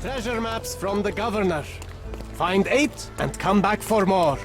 Treasure maps from the governor. Find 8 and come back for more.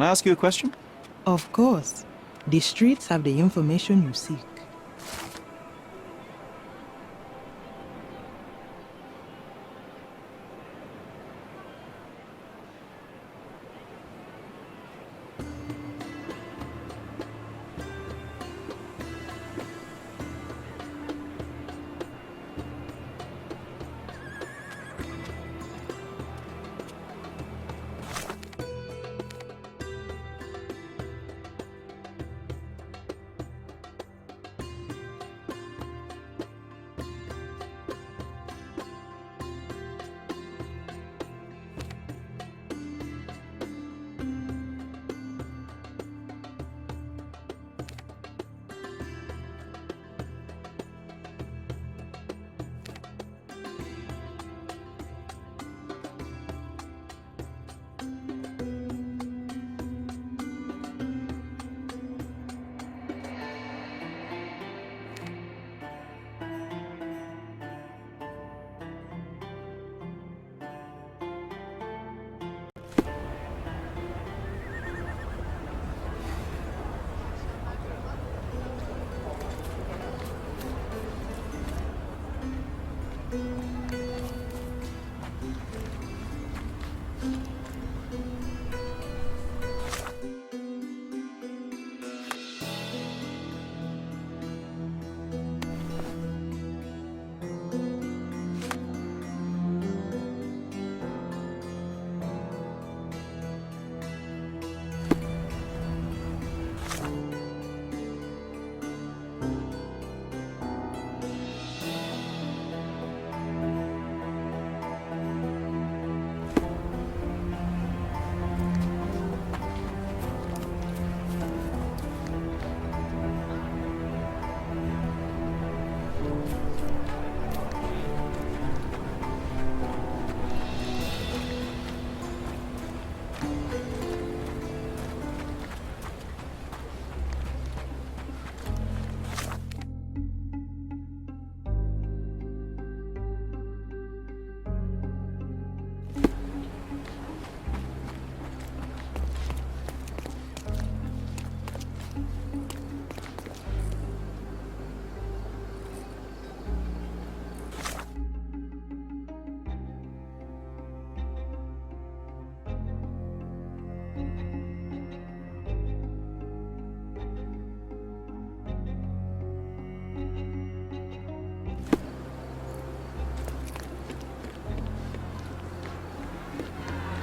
Can I ask you a question? Of course. The streets have the information you seek.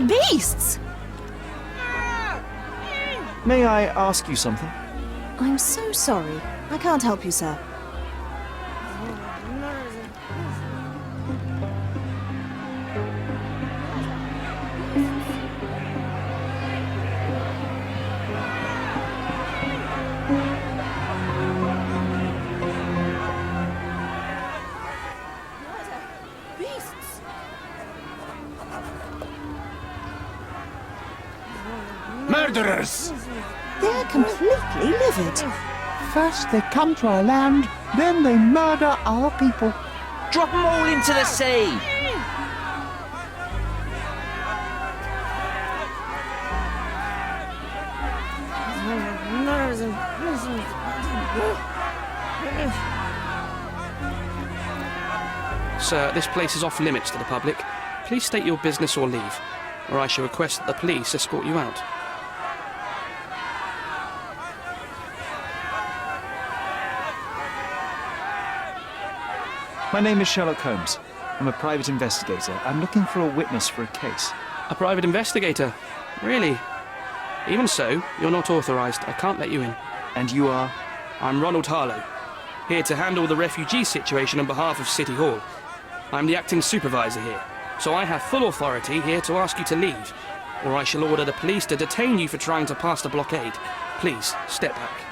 Beasts! May I ask you something? I'm so sorry. I can't help you, sir. Murderers! They're completely livid. First they come to our land, then they murder our people. Drop them all into the sea! Sir, this place is off limits to the public. Please state your business or leave, or I shall request that the police escort you out. My name is Sherlock Holmes. I'm a private investigator. I'm looking for a witness for a case. A private investigator? Really? Even so, you're not authorized. I can't let you in. And you are? I'm Ronald Harlow, here to handle the refugee situation on behalf of City Hall. I'm the acting supervisor here, so I have full authority here to ask you to leave, or I shall order the police to detain you for trying to pass the blockade. Please, step back.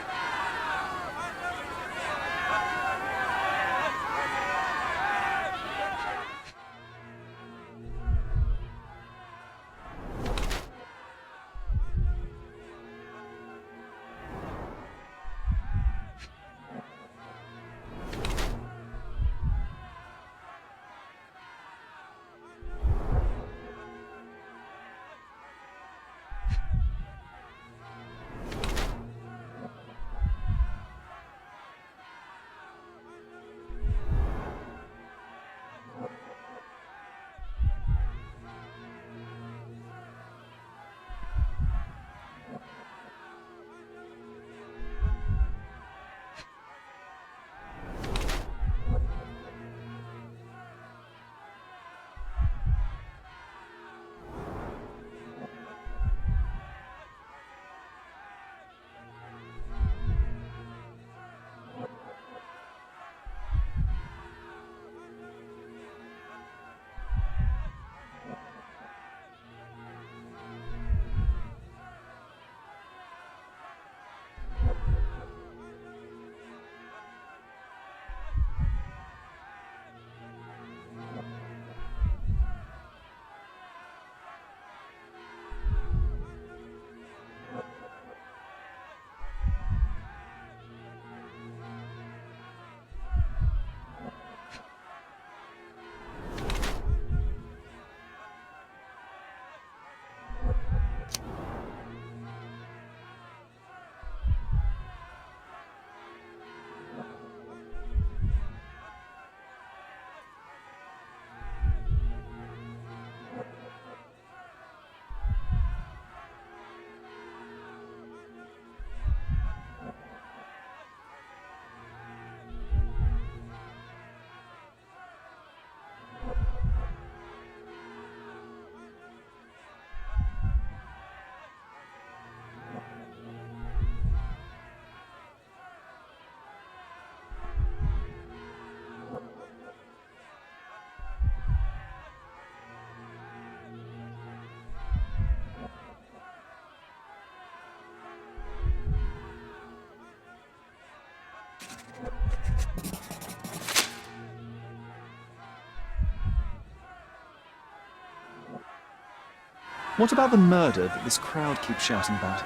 What about the murder that this crowd keeps shouting about?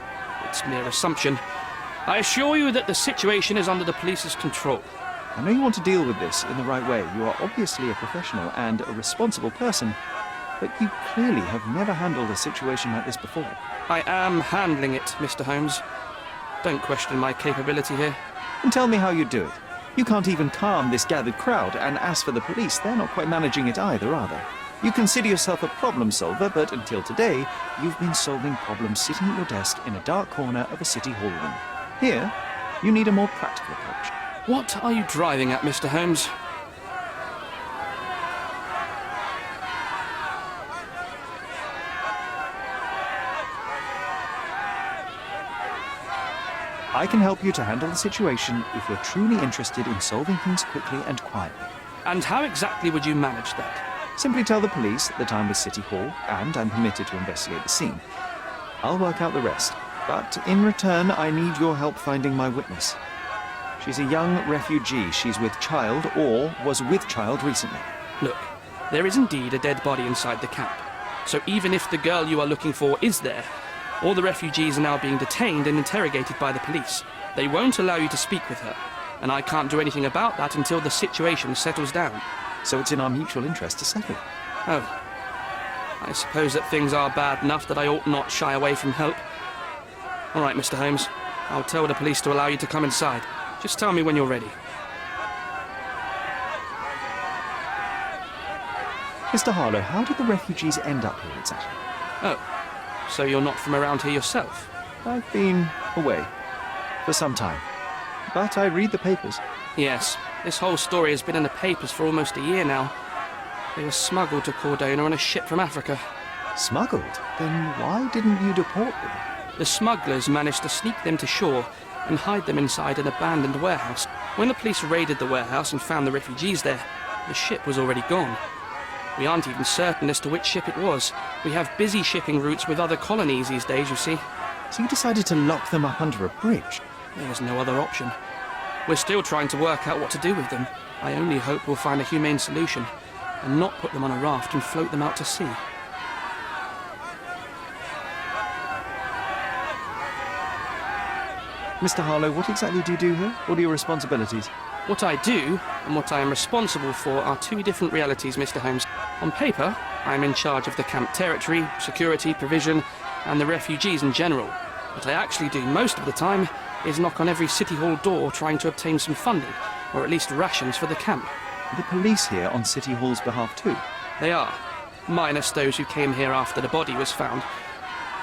It's mere assumption. I assure you that the situation is under the police's control. I know you want to deal with this in the right way. You are obviously a professional and a responsible person, but you clearly have never handled a situation like this before. I am handling it, Mr. Holmes. Don't question my capability here. And tell me how you do it. You can't even calm this gathered crowd, and as for the police, they're not quite managing it either, are they? You consider yourself a problem solver, but until today, you've been solving problems sitting at your desk in a dark corner of a city hall room. Here, you need a more practical approach. What are you driving at, Mr. Holmes? I can help you to handle the situation if you're truly interested in solving things quickly and quietly. And how exactly would you manage that? Simply tell the police that I'm with City Hall and I'm permitted to investigate the scene. I'll work out the rest, but in return I need your help finding my witness. She's a young refugee. She's with child or was with child recently. Look, there is indeed a dead body inside the camp. So even if the girl you are looking for is there, all the refugees are now being detained and interrogated by the police. They won't allow you to speak with her, and I can't do anything about that until the situation settles down. So it's in our mutual interest to settle. Oh. I suppose that things are bad enough that I ought not shy away from help. All right, Mr. Holmes. I'll tell the police to allow you to come inside. Just tell me when you're ready. Mr. Harlow, how did the refugees end up here exactly? Oh, so you're not from around here yourself? I've been away for some time, but I read the papers. Yes, this whole story has been in the papers for almost a year now. They were smuggled to Cordona on a ship from Africa. Smuggled? Then why didn't you deport them? The smugglers managed to sneak them to shore and hide them inside an abandoned warehouse. When the police raided the warehouse and found the refugees there, the ship was already gone. We aren't even certain as to which ship it was. We have busy shipping routes with other colonies these days, you see. So you decided to lock them up under a bridge? There was no other option. We're still trying to work out what to do with them. I only hope we'll find a humane solution and not put them on a raft and float them out to sea. Mr. Harlow, what exactly do you do here? What are your responsibilities? What I do and what I am responsible for are two different realities, Mr. Holmes. On paper, I am in charge of the camp territory, security, provision, and the refugees in general. What I actually do most of the time is knock on every city hall door trying to obtain some funding, or at least rations for the camp. The police here on City Hall's behalf too? They are, minus those who came here after the body was found.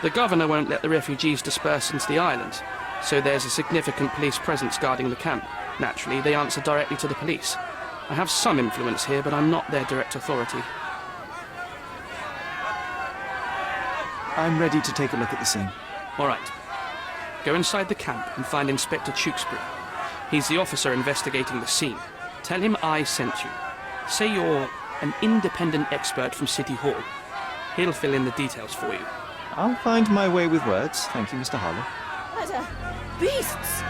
The governor won't let the refugees disperse into the island, so there's a significant police presence guarding the camp. Naturally, they answer directly to the police. I have some influence here, but I'm not their direct authority. I'm ready to take a look at the scene. All right. Go inside the camp and find Inspector Tewkesbury. He's the officer investigating the scene. Tell him I sent you. Say you're an independent expert from City Hall. He'll fill in the details for you. I'll find my way with words. Thank you, Mr. Harlow. Murder! Beasts!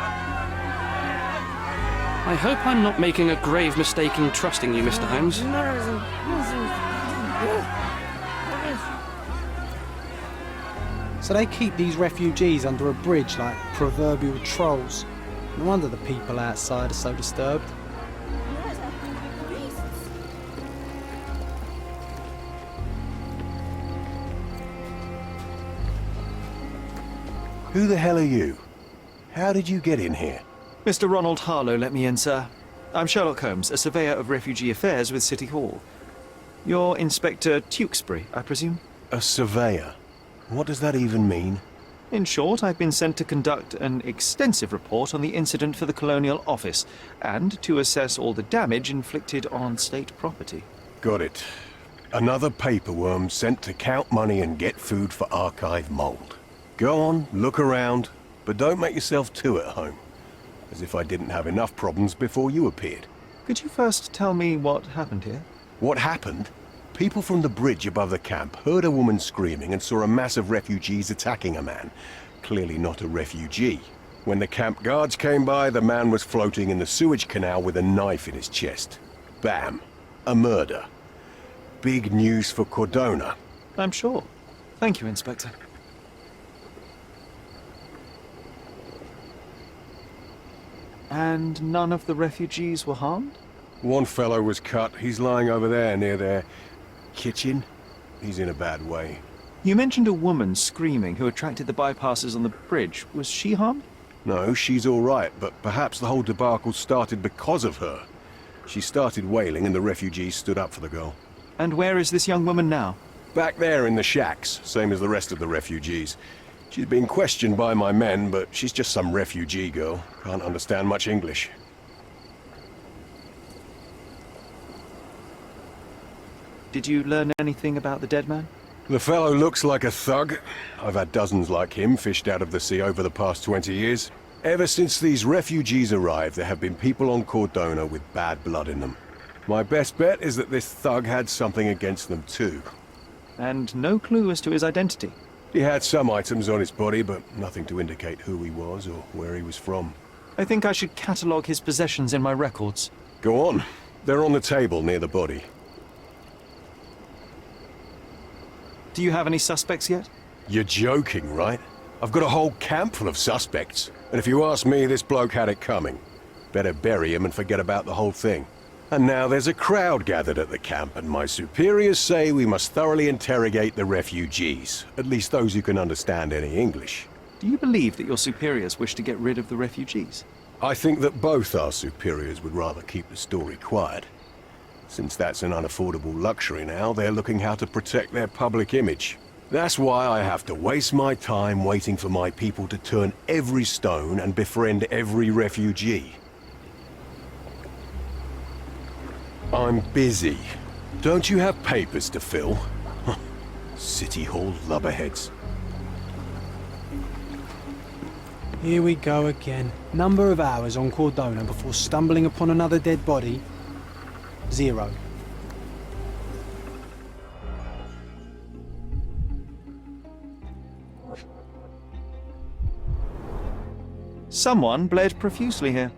I hope I'm not making a grave mistake in trusting you, Mr. Holmes. So they keep these refugees under a bridge like proverbial trolls. No wonder the people outside are so disturbed. Who the hell are you? How did you get in here? Mr. Ronald Harlow let me in, sir. I'm Sherlock Holmes, a surveyor of refugee affairs with City Hall. You're Inspector Tewkesbury, I presume? A surveyor? What does that even mean? In short, I've been sent to conduct an extensive report on the incident for the Colonial Office and to assess all the damage inflicted on state property. Got it. Another paperworm sent to count money and get food for archive mold. Go on, look around, but don't make yourself too at home. As if I didn't have enough problems before you appeared. Could you first tell me what happened here? What happened? People from the bridge above the camp heard a woman screaming and saw a mass of refugees attacking a man. Clearly not a refugee. When the camp guards came by, the man was floating in the sewage canal with a knife in his chest. Bam. A murder. Big news for Cordona. I'm sure. Thank you, Inspector. And none of the refugees were harmed? One fellow was cut. He's lying over there near their kitchen. He's in a bad way. You mentioned a woman screaming who attracted the bypassers on the bridge. Was she harmed? No, she's all right, but perhaps the whole debacle started because of her. She started wailing and the refugees stood up for the girl. And where is this young woman now? Back there in the shacks, same as the rest of the refugees. She's been questioned by my men, but she's just some refugee girl. Can't understand much English. Did you learn anything about the dead man? The fellow looks like a thug. I've had dozens like him fished out of the sea over the past 20 years. Ever since these refugees arrived, there have been people on Cordona with bad blood in them. My best bet is that this thug had something against them too. And no clue as to his identity? He had some items on his body, but nothing to indicate who he was or where he was from. I think I should catalogue his possessions in my records. Go on. They're on the table near the body. Do you have any suspects yet? You're joking, right? I've got a whole camp full of suspects. And if you ask me, this bloke had it coming. Better bury him and forget about the whole thing. And now there's a crowd gathered at the camp, and my superiors say we must thoroughly interrogate the refugees. At least those who can understand any English. Do you believe that your superiors wish to get rid of the refugees? I think that both our superiors would rather keep the story quiet. Since that's an unaffordable luxury now, they're looking how to protect their public image. That's why I have to waste my time waiting for my people to turn every stone and befriend every refugee. I'm busy. Don't you have papers to fill? City Hall lubberheads. Here we go again. Number of hours on Cordona before stumbling upon another dead body? 0. Someone bled profusely here.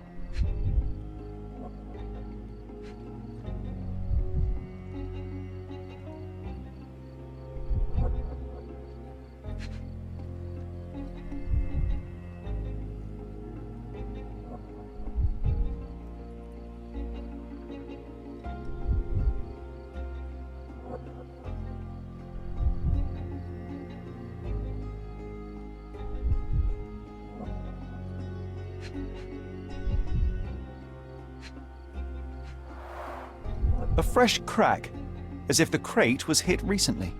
A fresh crack, as if the crate was hit recently.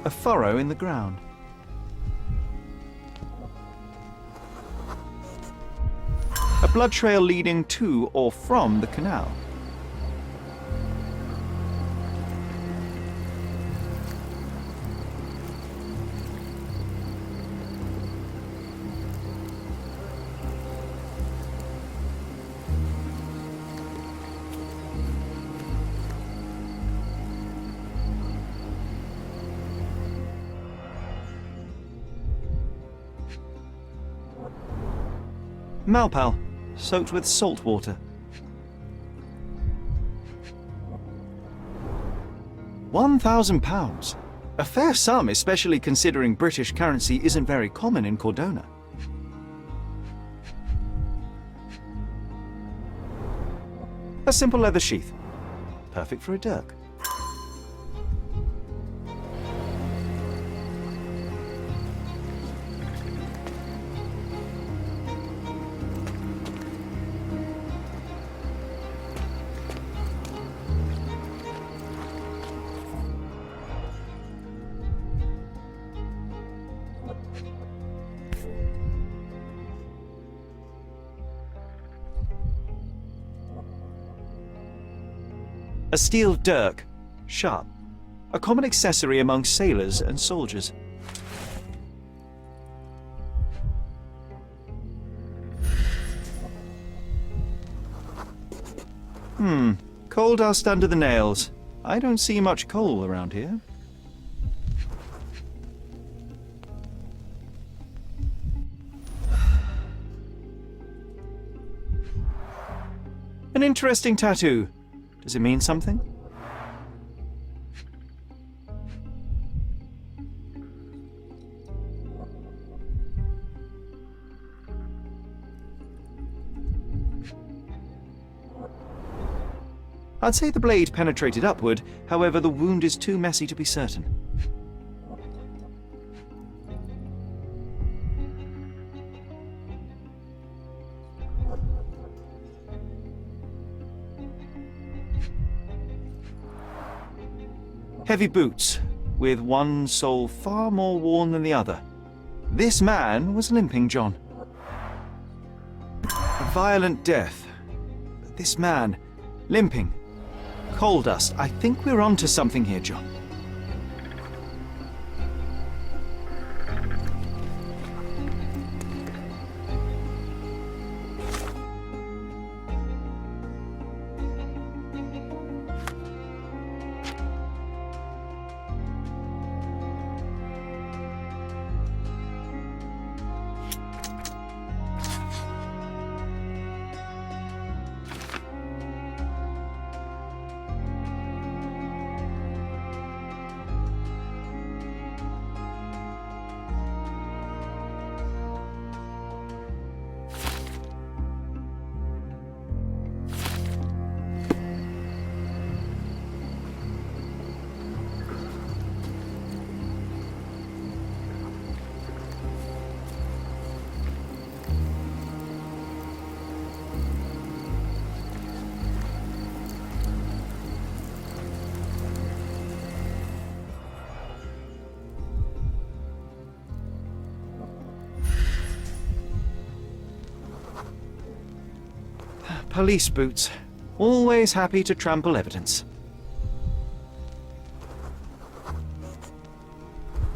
A furrow in the ground. A blood trail leading to or from the canal. Malpal, soaked with salt water. £1,000. A fair sum, especially considering British currency isn't very common in Cordona. A simple leather sheath. Perfect for a dirk. A steel dirk, sharp, a common accessory among sailors and soldiers. Coal dust under the nails. I don't see much coal around here. An interesting tattoo. Does it mean something? I'd say the blade penetrated upward, however the wound is too messy to be certain. Heavy boots, with one sole far more worn than the other. This man was limping John. A violent death. But this man, limping. Coal dust. I think we're onto something here, John. Police boots. Always happy to trample evidence.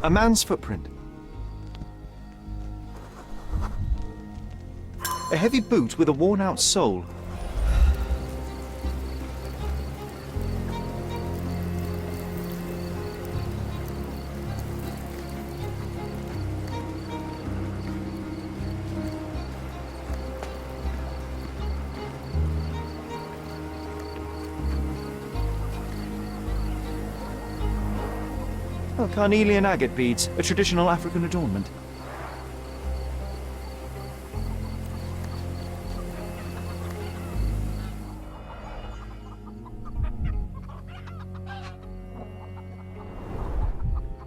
A man's footprint. A heavy boot with a worn-out sole. Carnelian agate beads, a traditional African adornment.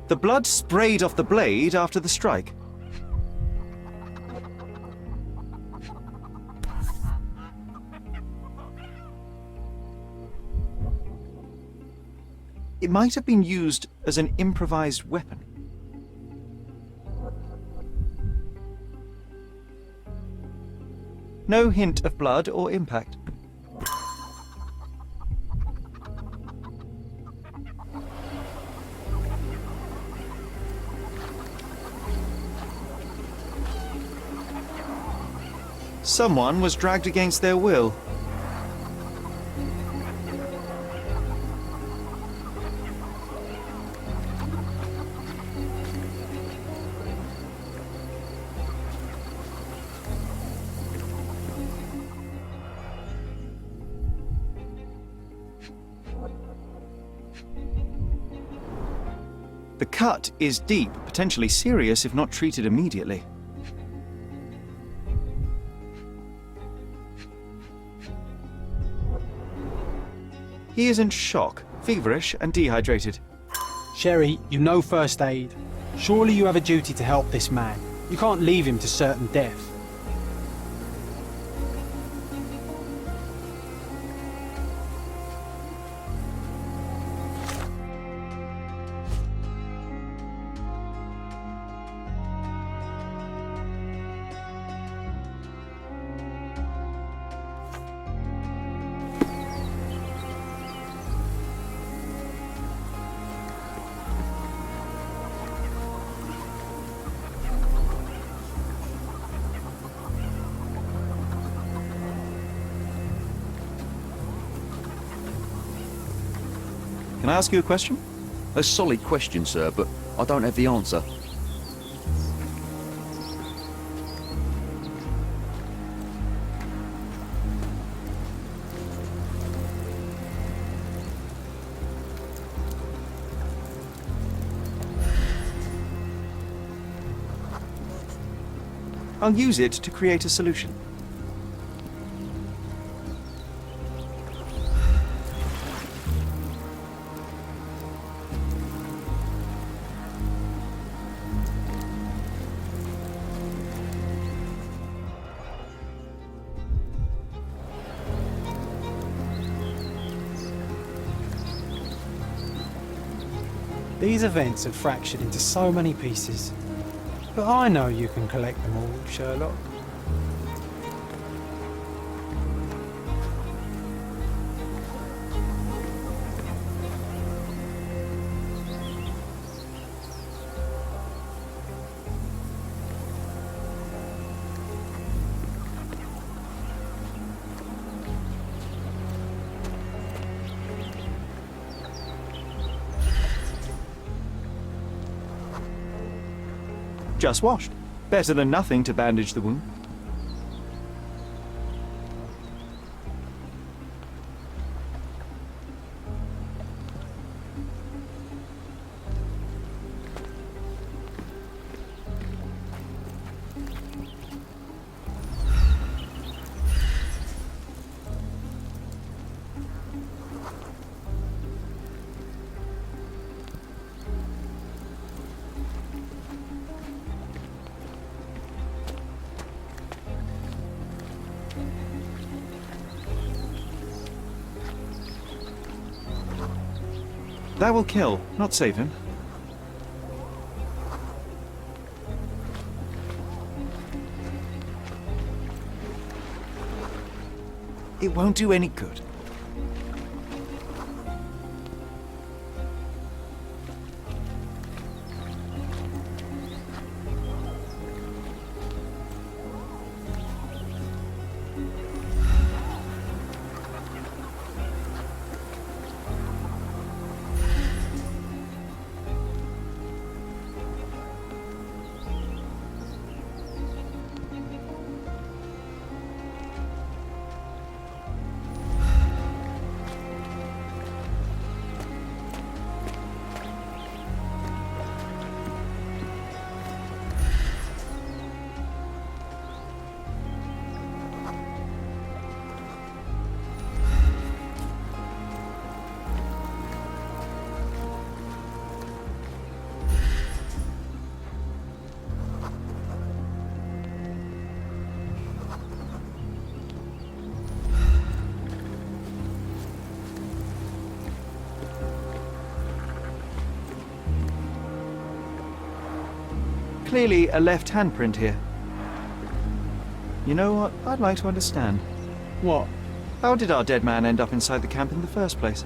The blood sprayed off the blade after the strike. It might have been used as an improvised weapon. No hint of blood or impact. Someone was dragged against their will. The cut is deep, potentially serious if not treated immediately. He is in shock, feverish and dehydrated. Sherry, you know first aid. Surely you have a duty to help this man. You can't leave him to certain death. Can I ask you a question? A solid question, sir, but I don't have the answer. I'll use it to create a solution. These events have fractured into so many pieces. But I know you can collect them all, Sherlock. Just washed. Better than nothing to bandage the wound. That will kill, not save him. It won't do any good. Clearly a left handprint here. You know what? I'd like to understand. What? How did our dead man end up inside the camp in the first place?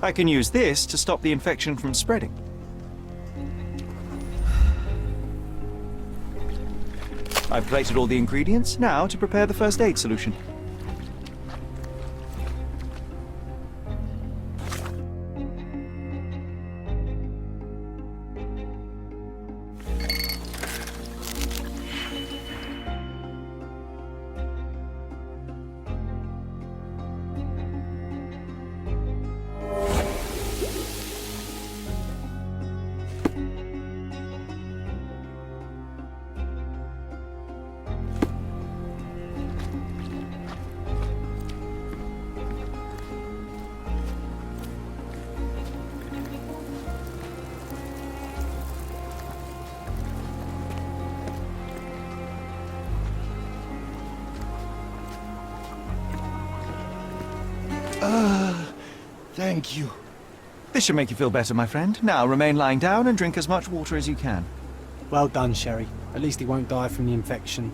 I can use this to stop the infection from spreading. I've collected all the ingredients, now to prepare the first aid solution. Thank you. This should make you feel better, my friend. Now remain lying down and drink as much water as you can. Well done, Sherry. At least he won't die from the infection.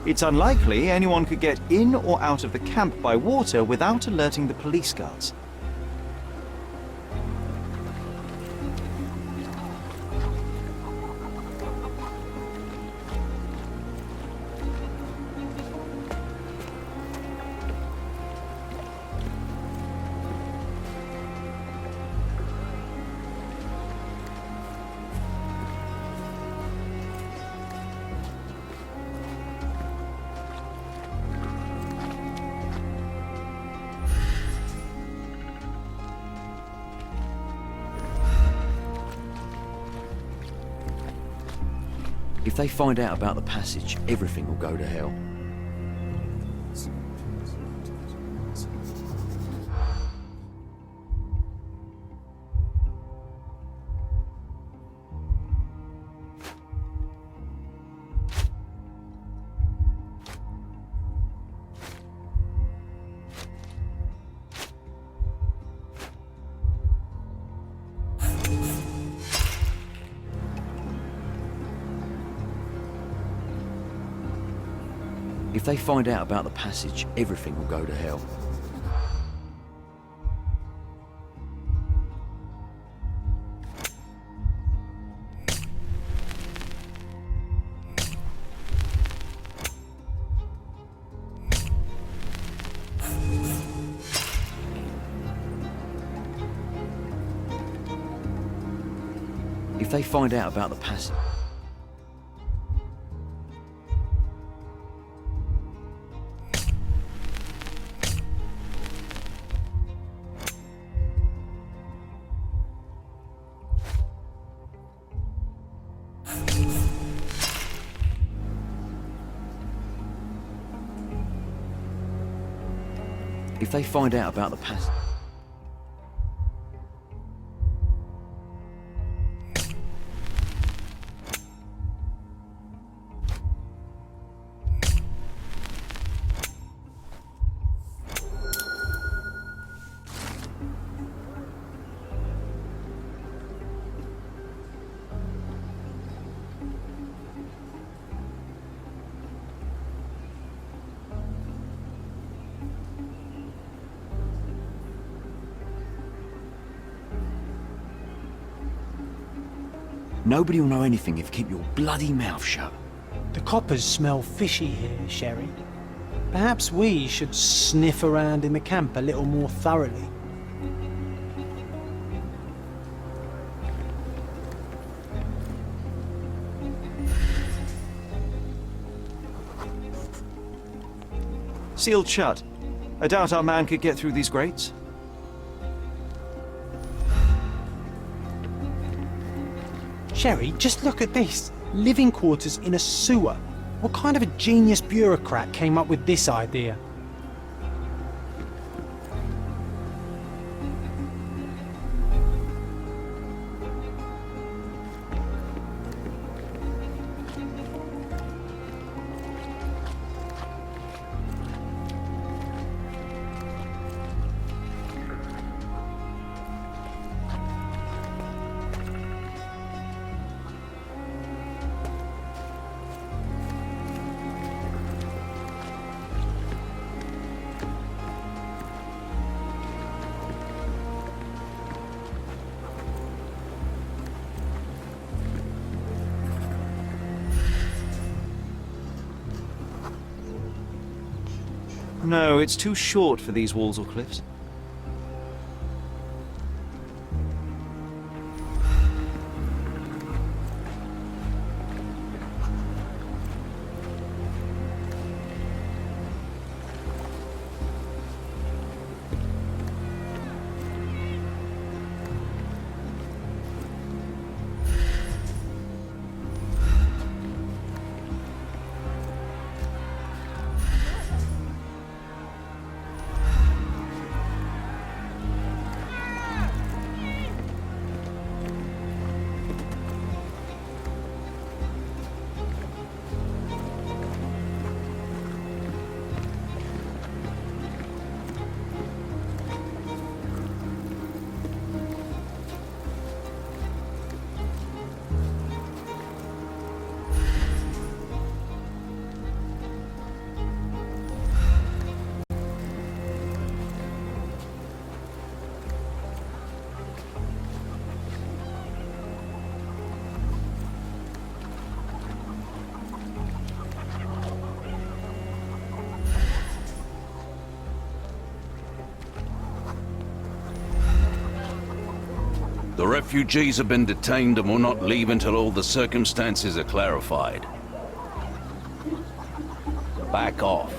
It's unlikely anyone could get in or out of the camp by water without alerting the police guards. If they find out about the passage, everything will go to hell. If they find out about the passage, everything will go to hell. If they find out about the passage... If they find out about the passage... Nobody will know anything if you keep your bloody mouth shut. The coppers smell fishy here, Sherry. Perhaps we should sniff around in the camp a little more thoroughly. Sealed shut. I doubt our man could get through these grates. Sherry, just look at this. Living quarters in a sewer. What kind of a genius bureaucrat came up with this idea? No, it's too short for these walls or cliffs. The refugees have been detained and will not leave until all the circumstances are clarified. Back off.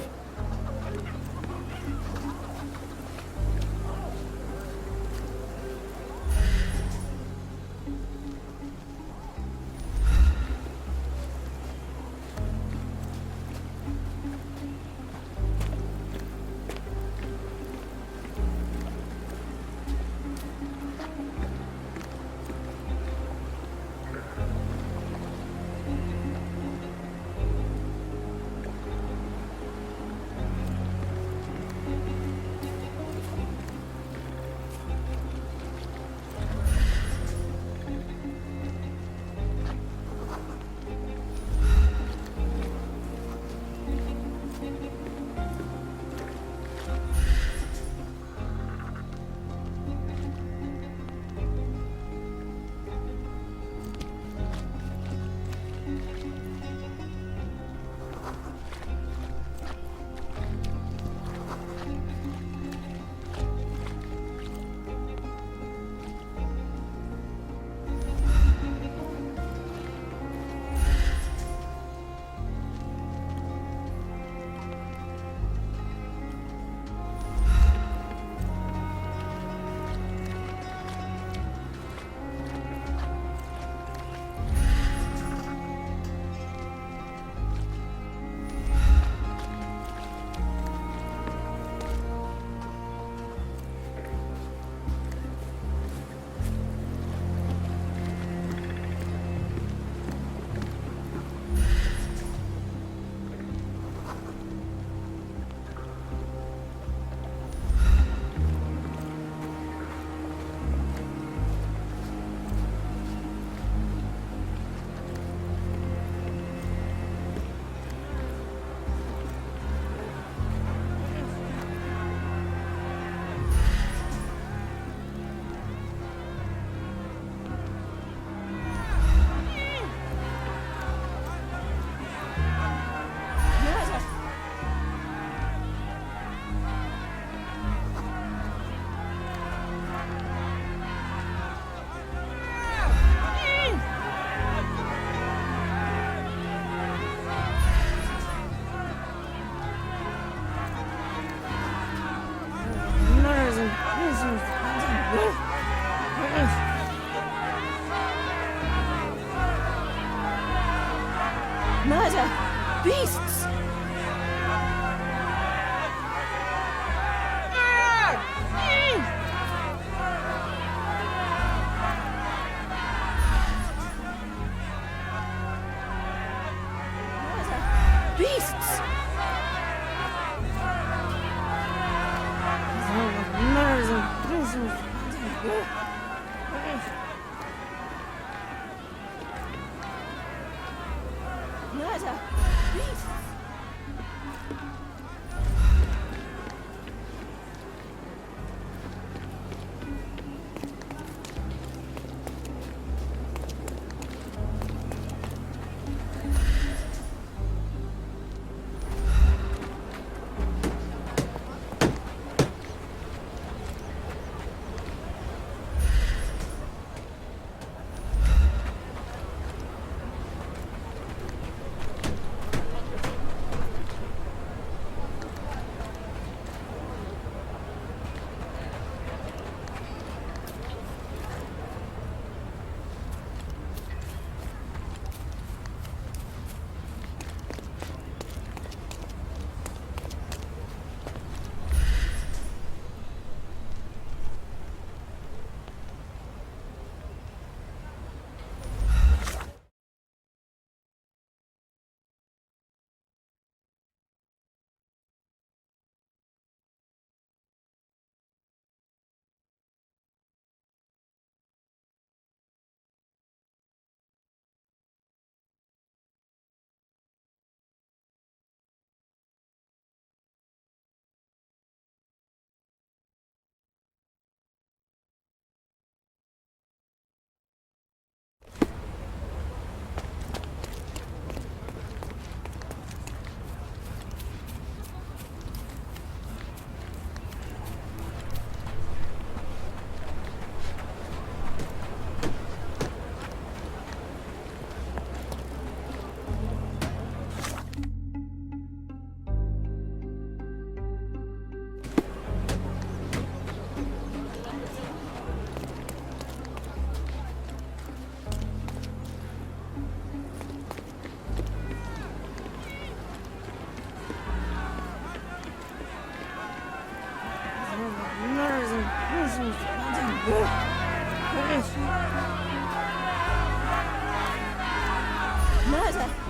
Murder! Beasts! Beasts! Murder! Beasts! Murder!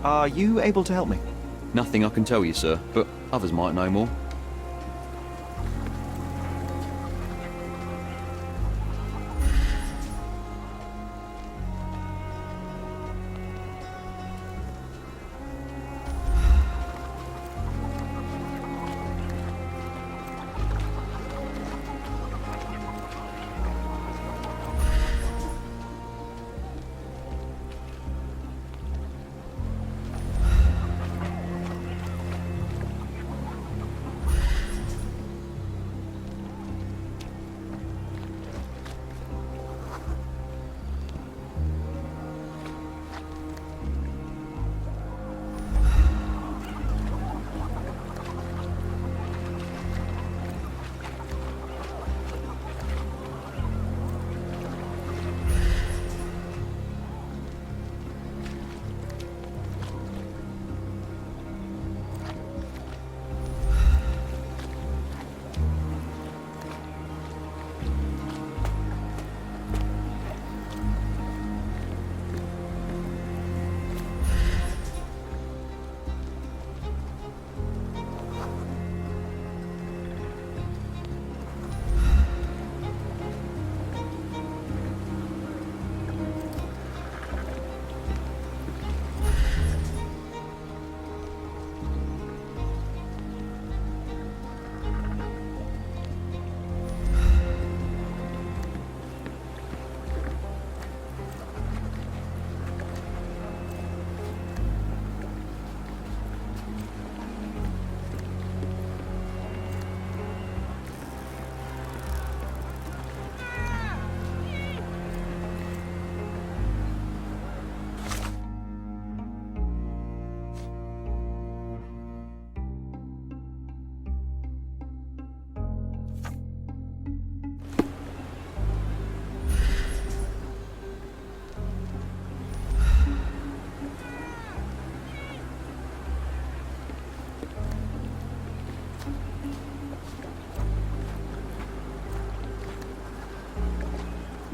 Are you able to help me? Nothing I can tell you, sir, but others might know more.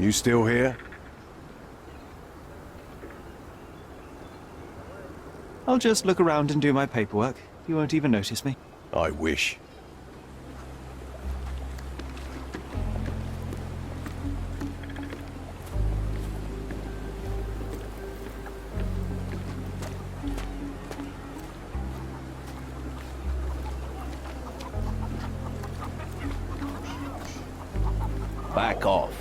You still here? I'll just look around and do my paperwork. You won't even notice me. I wish. Back off.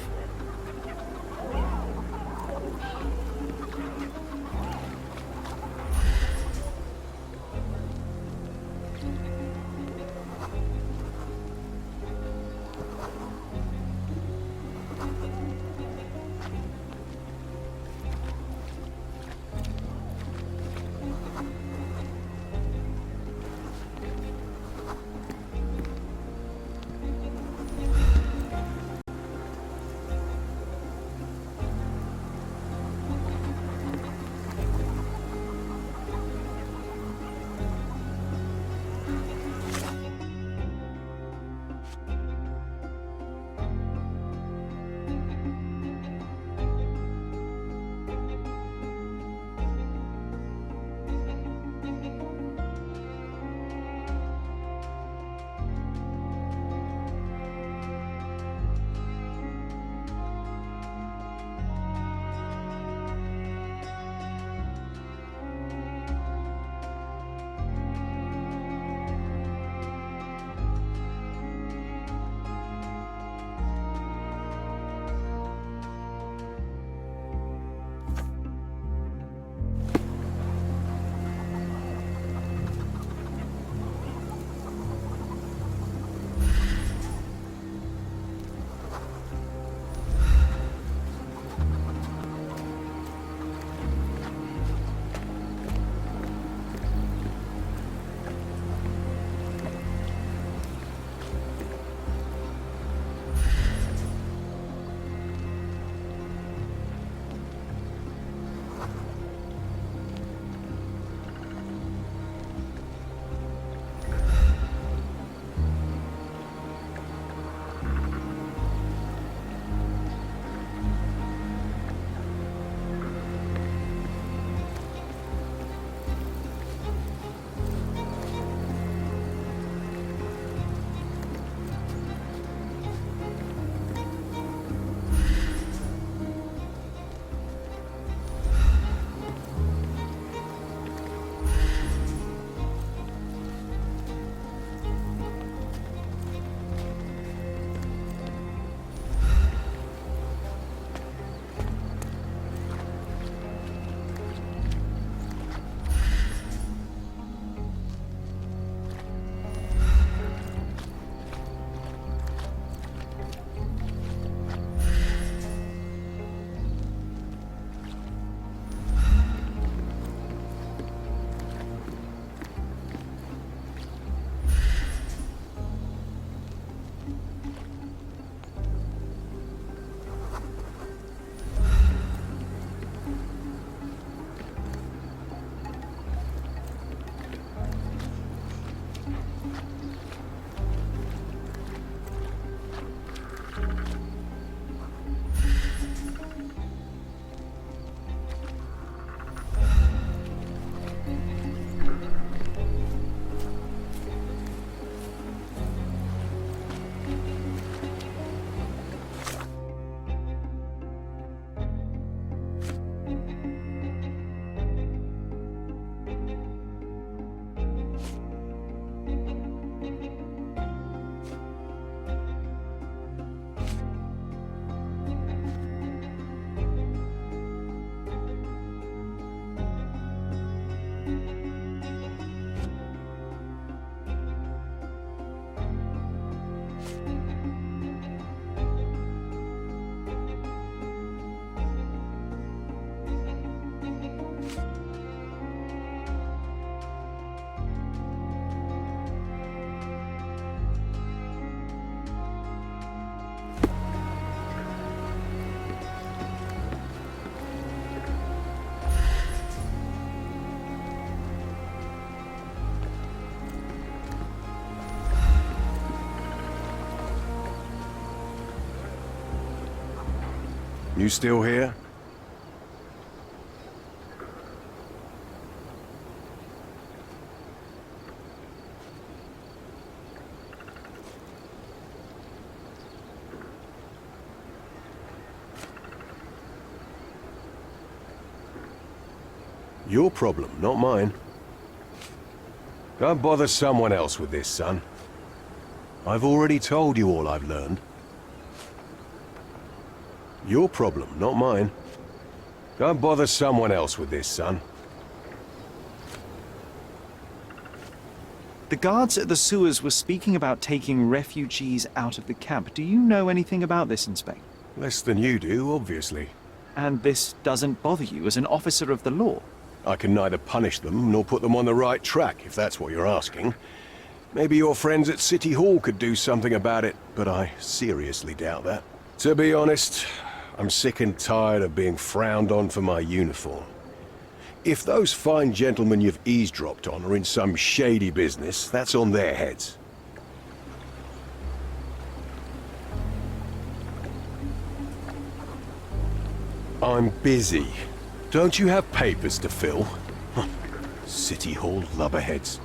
You still here? Your problem, not mine. Go and bother someone else with this, son. I've already told you all I've learned. Your problem, not mine. Go and bother someone else with this, son. The guards at the sewers were speaking about taking refugees out of the camp. Do you know anything about this, Inspector? Less than you do, obviously. And this doesn't bother you as an officer of the law? I can neither punish them nor put them on the right track, if that's what you're asking. Maybe your friends at City Hall could do something about it, but I seriously doubt that. To be honest, I'm sick and tired of being frowned on for my uniform. If those fine gentlemen you've eavesdropped on are in some shady business, that's on their heads. I'm busy. Don't you have papers to fill? City Hall lubberheads.